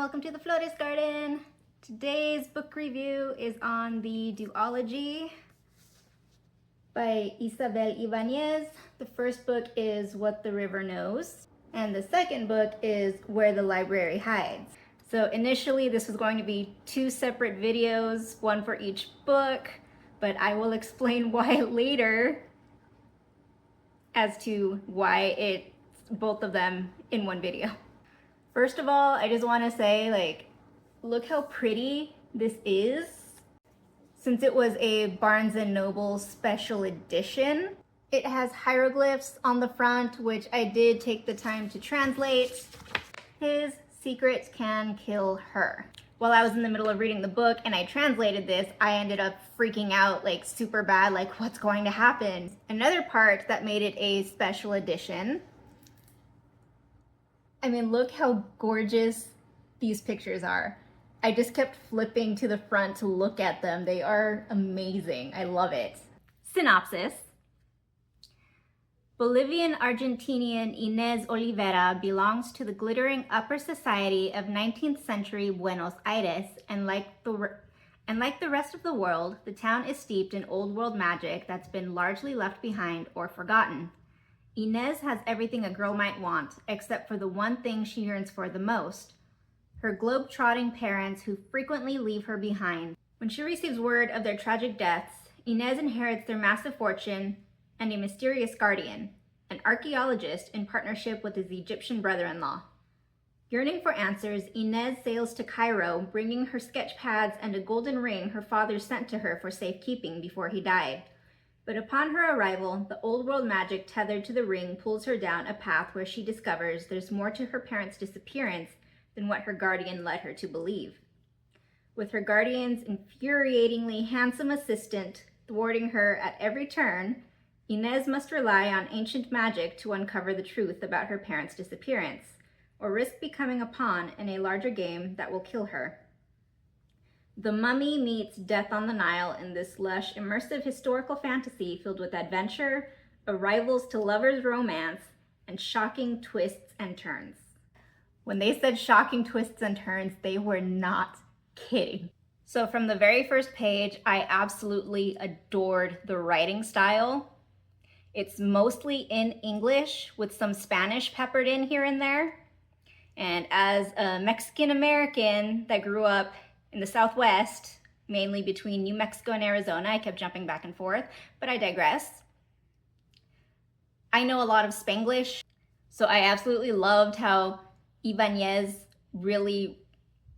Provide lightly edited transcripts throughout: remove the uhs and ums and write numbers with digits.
welcome to the Flores Garden. Today's book review is on the duology by Isabel Ibañez. The first book is What the River Knows, and the second book is Where the Library Hides. So initially this was going to be two separate videos, one for each book, but I will explain why later as to why it's both of them in one video. First of all, I just want to say, look how pretty this is. Since it was a Barnes & Noble special edition, it has hieroglyphs on the front, which I did take the time to translate. His secrets can kill her. While I was in the middle of reading the book and I translated this, I ended up freaking out super bad, what's going to happen? Another part that made it a special edition, I mean, look how gorgeous these pictures are. I just kept flipping to the front to look at them. They are amazing. I love it. Synopsis. Bolivian-Argentinian Inés Olivera belongs to the glittering upper society of 19th century Buenos Aires, and like the rest of the world, the town is steeped in old world magic that's been largely left behind or forgotten. Inés has everything a girl might want, except for the one thing she yearns for the most: her globe-trotting parents who frequently leave her behind. When she receives word of their tragic deaths, Inés inherits their massive fortune and a mysterious guardian, an archaeologist in partnership with his Egyptian brother-in-law. Yearning for answers, Inés sails to Cairo, bringing her sketch pads and a golden ring her father sent to her for safekeeping before he died. But upon her arrival, the old world magic tethered to the ring pulls her down a path where she discovers there's more to her parents' disappearance than what her guardian led her to believe. With her guardian's infuriatingly handsome assistant thwarting her at every turn, Inés must rely on ancient magic to uncover the truth about her parents' disappearance, or risk becoming a pawn in a larger game that will kill her. The Mummy meets Death on the Nile in this lush, immersive historical fantasy filled with adventure, arrivals to lovers' romance, and shocking twists and turns. When they said shocking twists and turns, they were not kidding. So from the very first page, I absolutely adored the writing style. It's mostly in English with some Spanish peppered in here and there. And as a Mexican American that grew up in the Southwest, mainly between New Mexico and Arizona, I kept jumping back and forth, but I digress. I know a lot of Spanglish, so I absolutely loved how Ibañez really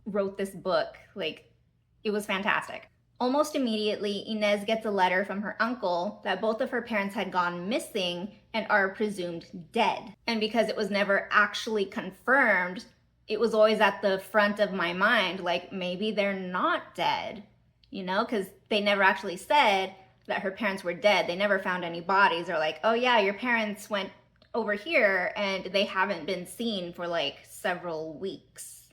wrote this book. It was fantastic. Almost immediately, Inés gets a letter from her uncle that both of her parents had gone missing and are presumed dead. And because it was never actually confirmed, it was always at the front of my mind, maybe they're not dead, because they never actually said that her parents were dead. They never found any bodies, or oh yeah, your parents went over here and they haven't been seen for several weeks.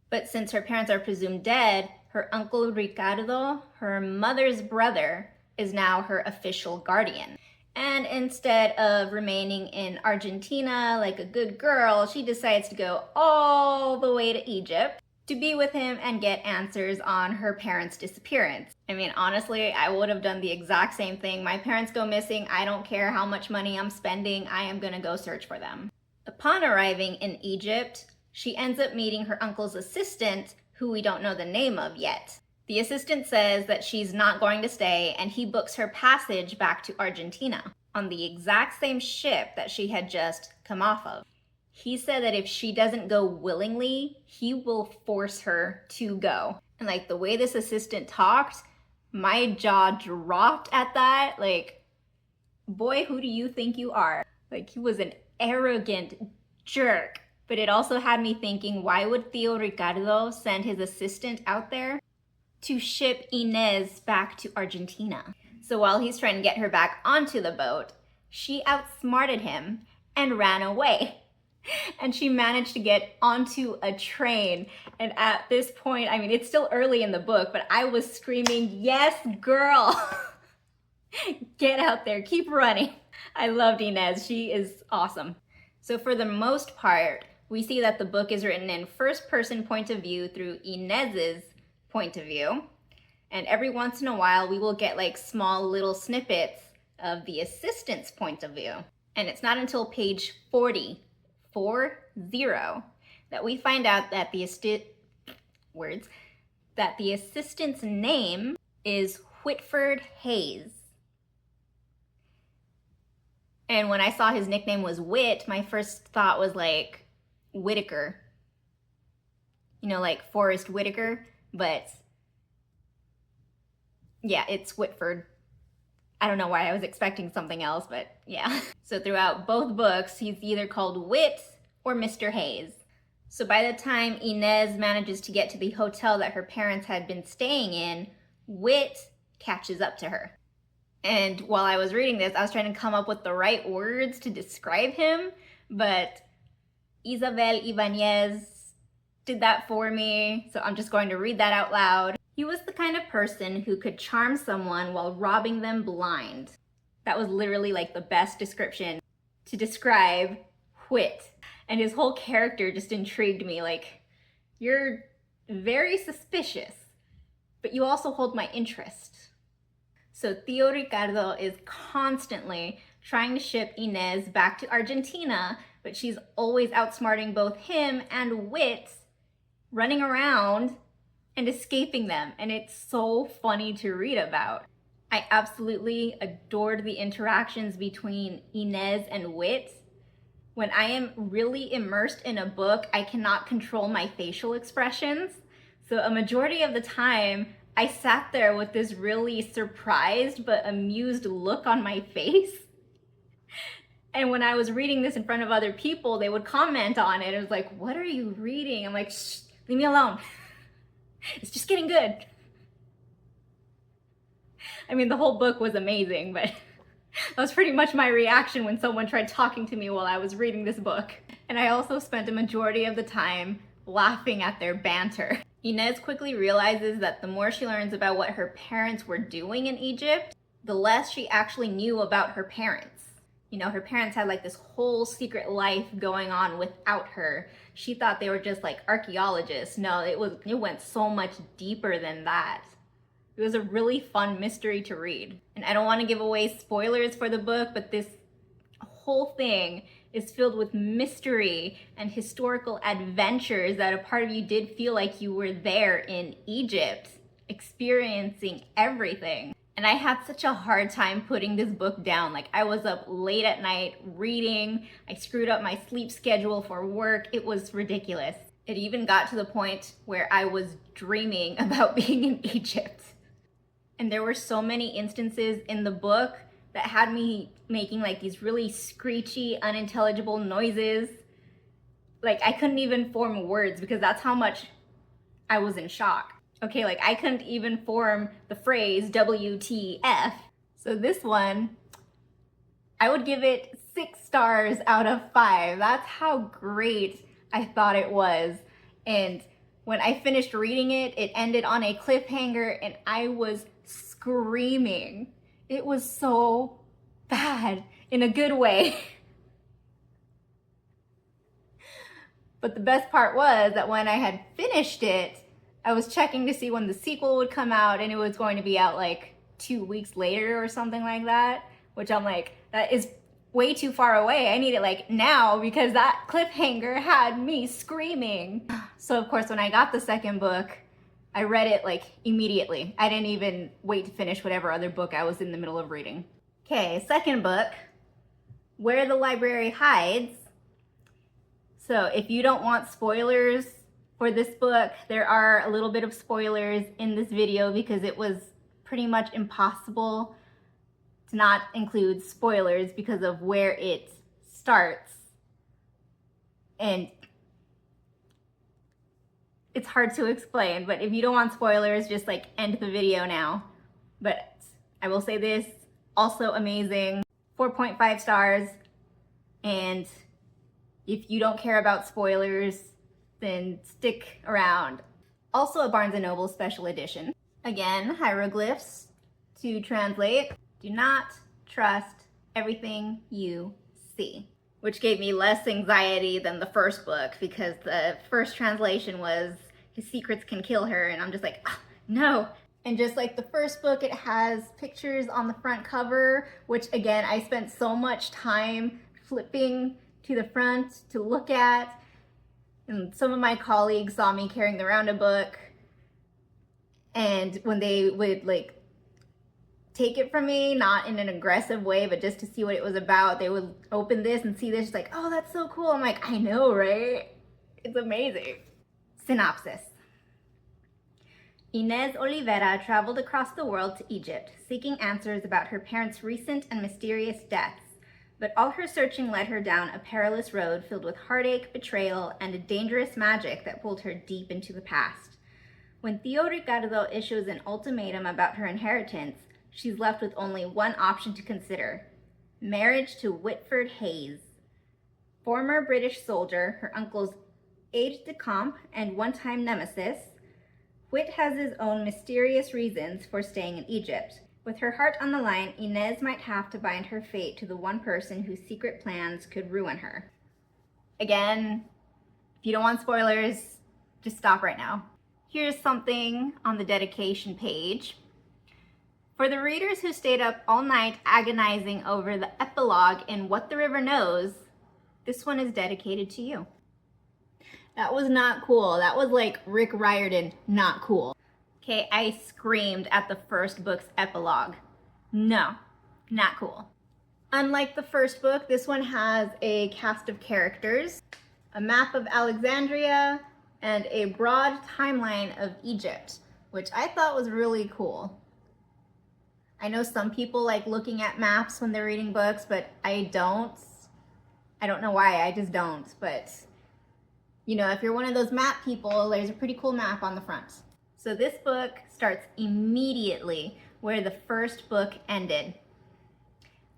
But since her parents are presumed dead, her uncle Ricardo, her mother's brother, is now her official guardian. And instead of remaining in Argentina like a good girl, she decides to go all the way to Egypt to be with him and get answers on her parents' disappearance. I mean, honestly, I would have done the exact same thing. My parents go missing. I don't care how much money I'm spending. I am gonna go search for them. Upon arriving in Egypt, she ends up meeting her uncle's assistant, who we don't know the name of yet. The assistant says that she's not going to stay, and he books her passage back to Argentina on the exact same ship that she had just come off of. He said that if she doesn't go willingly, he will force her to go. And the way this assistant talked, my jaw dropped at that. Boy, who do you think you are? He was an arrogant jerk. But it also had me thinking, why would Tío Ricardo send his assistant out there to ship Inés back to Argentina? So while he's trying to get her back onto the boat, she outsmarted him and ran away. And she managed to get onto a train. And at this point, I mean, it's still early in the book, but I was screaming, yes, girl. Get out there, keep running. I loved Inés, she is awesome. So for the most part, we see that the book is written in first-person point of view through Inez's point of view. And every once in a while, we will get like small little snippets of the assistant's point of view. And it's not until page 40, that we find out that the assistant's name is Whitford Hayes. And when I saw his nickname was Whit, my first thought was like Whitaker. You know, like Forrest Whitaker, but yeah, it's Whitford. I don't know why I was expecting something else, but yeah. So throughout both books, he's either called Whit or Mr. Hayes. So by the time Inez manages to get to the hotel that her parents had been staying in, Whit catches up to her. And while I was reading this, I was trying to come up with the right words to describe him, but Isabel Ibañez did that for me, so I'm just going to read that out loud. He was the kind of person who could charm someone while robbing them blind. That was literally like the best description to describe Whit. And his whole character just intrigued me. Like, you're very suspicious, but you also hold my interest. So Tío Ricardo is constantly trying to ship Inez back to Argentina, but she's always outsmarting both him and Whit, running around and escaping them. And it's so funny to read about. I absolutely adored the interactions between Inez and Whit. When I am really immersed in a book, I cannot control my facial expressions. So a majority of the time, I sat there with this really surprised but amused look on my face. And when I was reading this in front of other people, they would comment on it. It was like, what are you reading? I'm like, shh, leave me alone. It's just getting good. I mean, the whole book was amazing, but that was pretty much my reaction when someone tried talking to me while I was reading this book. And I also spent a majority of the time laughing at their banter. Inez quickly realizes that the more she learns about what her parents were doing in Egypt, the less she actually knew about her parents. You know, her parents had like this whole secret life going on without her. She thought they were just like archaeologists. No, it went so much deeper than that. It was a really fun mystery to read. And I don't want to give away spoilers for the book, but this whole thing is filled with mystery and historical adventures that a part of you did feel like you were there in Egypt, experiencing everything. And I had such a hard time putting this book down. Like, I was up late at night reading. I screwed up my sleep schedule for work. It was ridiculous. It even got to the point where I was dreaming about being in Egypt. And there were so many instances in the book that had me making like these really screechy, unintelligible noises. Like, I couldn't even form words because that's how much I was in shock. Okay, like I couldn't even form the phrase WTF. So this one, I would give it 6 stars out of 5. That's how great I thought it was. And when I finished reading it, it ended on a cliffhanger and I was screaming. It was so bad in a good way. But the best part was that when I had finished it, I was checking to see when the sequel would come out, and it was going to be out like 2 weeks later or something like that, which I'm like, that is way too far away. I need it like now because that cliffhanger had me screaming. So of course, when I got the second book, I read it like immediately. I didn't even wait to finish whatever other book I was in the middle of reading. Okay, second book, Where the Library Hides. So if you don't want spoilers for this book, there are a little bit of spoilers in this video because it was pretty much impossible to not include spoilers because of where it starts. And it's hard to explain, but if you don't want spoilers, just like end the video now. But I will say this, also amazing, 4.5 stars. And if you don't care about spoilers, then stick around. Also a Barnes & Noble special edition. Again, hieroglyphs to translate. Do not trust everything you see. which gave me less anxiety than the first book, because the first translation was his secrets can kill her, and I'm just like, oh, no. And just like the first book, it has pictures on the front cover, which again, I spent so much time flipping to the front to look at. And some of my colleagues saw me carrying around a book, and when they would like take it from me, not in an aggressive way, but just to see what it was about, they would open this and see this, just like, oh, that's so cool. I'm like, I know, right? It's amazing. Synopsis. Inez Olivera traveled across the world to Egypt, seeking answers about her parents' recent and mysterious deaths. But all her searching led her down a perilous road filled with heartache, betrayal, and a dangerous magic that pulled her deep into the past. When Tío Ricardo issues an ultimatum about her inheritance, she's left with only one option to consider: marriage to Whitford Hayes. Former British soldier, her uncle's aide-de-camp and one-time nemesis, Whit has his own mysterious reasons for staying in Egypt. With her heart on the line, Inez might have to bind her fate to the one person whose secret plans could ruin her. Again, if you don't want spoilers, just stop right now. Here's something on the dedication page. For the readers who stayed up all night agonizing over the epilogue in What the River Knows, this one is dedicated to you. That was not cool. That was like Rick Riordan, not cool. Okay, I screamed at the first book's epilogue. No, not cool. Unlike the first book, this one has a cast of characters, a map of Alexandria, and a broad timeline of Egypt, which I thought was really cool. I know some people like looking at maps when they're reading books, but I don't. I don't know why, I just don't. But, you know, if you're one of those map people, there's a pretty cool map on the front. So this book starts immediately where the first book ended.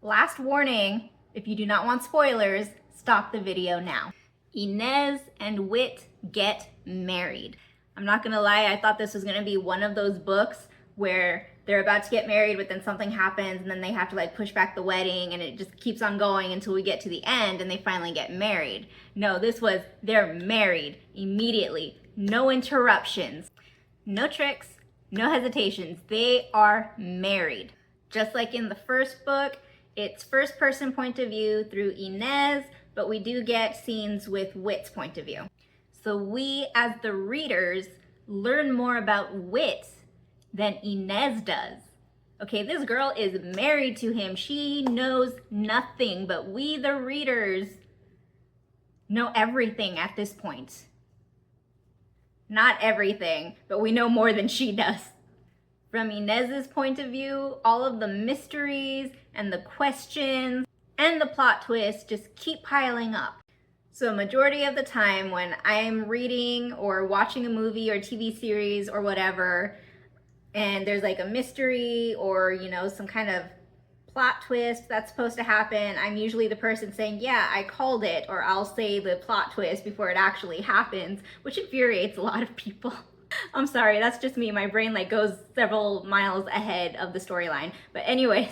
Last warning, if you do not want spoilers, stop the video now. Inez and Whit get married. I'm not gonna lie, I thought this was gonna be one of those books where they're about to get married, but then something happens and then they have to like push back the wedding, and it just keeps on going until we get to the end and they finally get married. No, this was, they're married immediately. No interruptions, no tricks, no hesitations. They are married. Just like in the first book, it's first person point of view through Inez, but we do get scenes with Whit's point of view. So we, as the readers, learn more about Whit than Inez does. Okay, this girl is married to him. She knows nothing, but we, the readers, know everything at this point. Not everything, but we know more than she does. From Inez's point of view, all of the mysteries and the questions and the plot twists just keep piling up. So majority of the time when I'm reading or watching a movie or TV series or whatever, and there's like a mystery or, you know, some kind of plot twist that's supposed to happen, I'm usually the person saying, yeah, I called it, or I'll say the plot twist before it actually happens, which infuriates a lot of people. I'm sorry, that's just me. My brain like goes several miles ahead of the storyline. But anyways,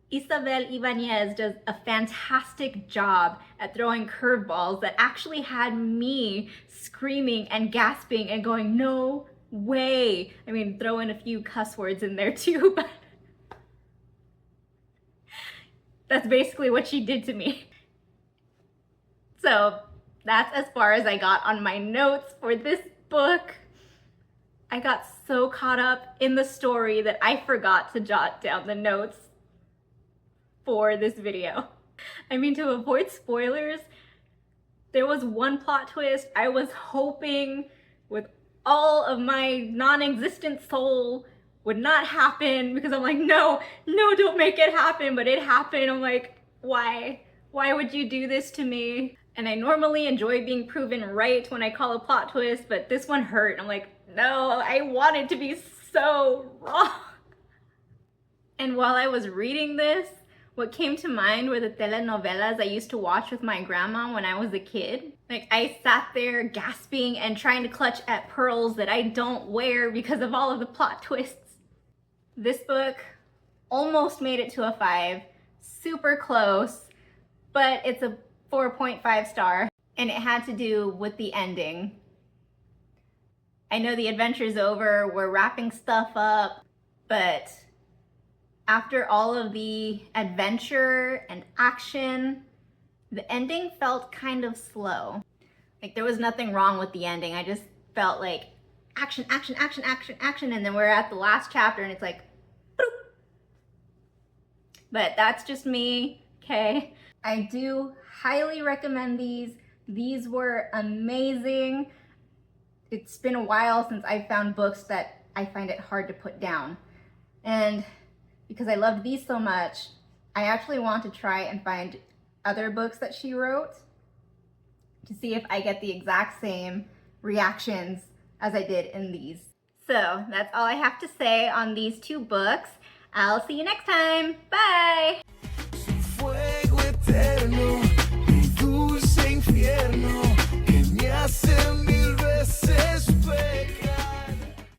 Isabel Ibañez does a fantastic job at throwing curveballs that actually had me screaming and gasping and going, no way. I mean, throw in a few cuss words in there too, but that's basically what she did to me. So that's as far as I got on my notes for this book. I got so caught up in the story that I forgot to jot down the notes for this video. I mean, to avoid spoilers, there was one plot twist I was hoping with all of my non-existent soul would not happen, because I'm like, no, don't make it happen, but it happened. I'm like, why would you do this to me? And I normally enjoy being proven right when I call a plot twist, but this one hurt. I'm like, no, I want it to be so wrong. And while I was reading this, what came to mind were the telenovelas I used to watch with my grandma when I was a kid. Like, I sat there gasping and trying to clutch at pearls that I don't wear because of all of the plot twists. This book almost made it to a 5, super close, but it's a 4.5 star, and it had to do with the ending. I know the adventure's over, we're wrapping stuff up, but after all of the adventure and action, the ending felt kind of slow. Like there was nothing wrong with the ending. I just felt like action, action, action, action, action, and then we're at the last chapter and it's like, boop. But that's just me, okay? I do highly recommend these. These were amazing. It's been a while since I found books that I find it hard to put down. And because I loved these so much, I actually want to try and find other books that she wrote to see if I get the exact same reactions as I did in these. So that's all I have to say on these two books. I'll see you next time. Bye! Fuego eterno, mi dulce infierno, que me hace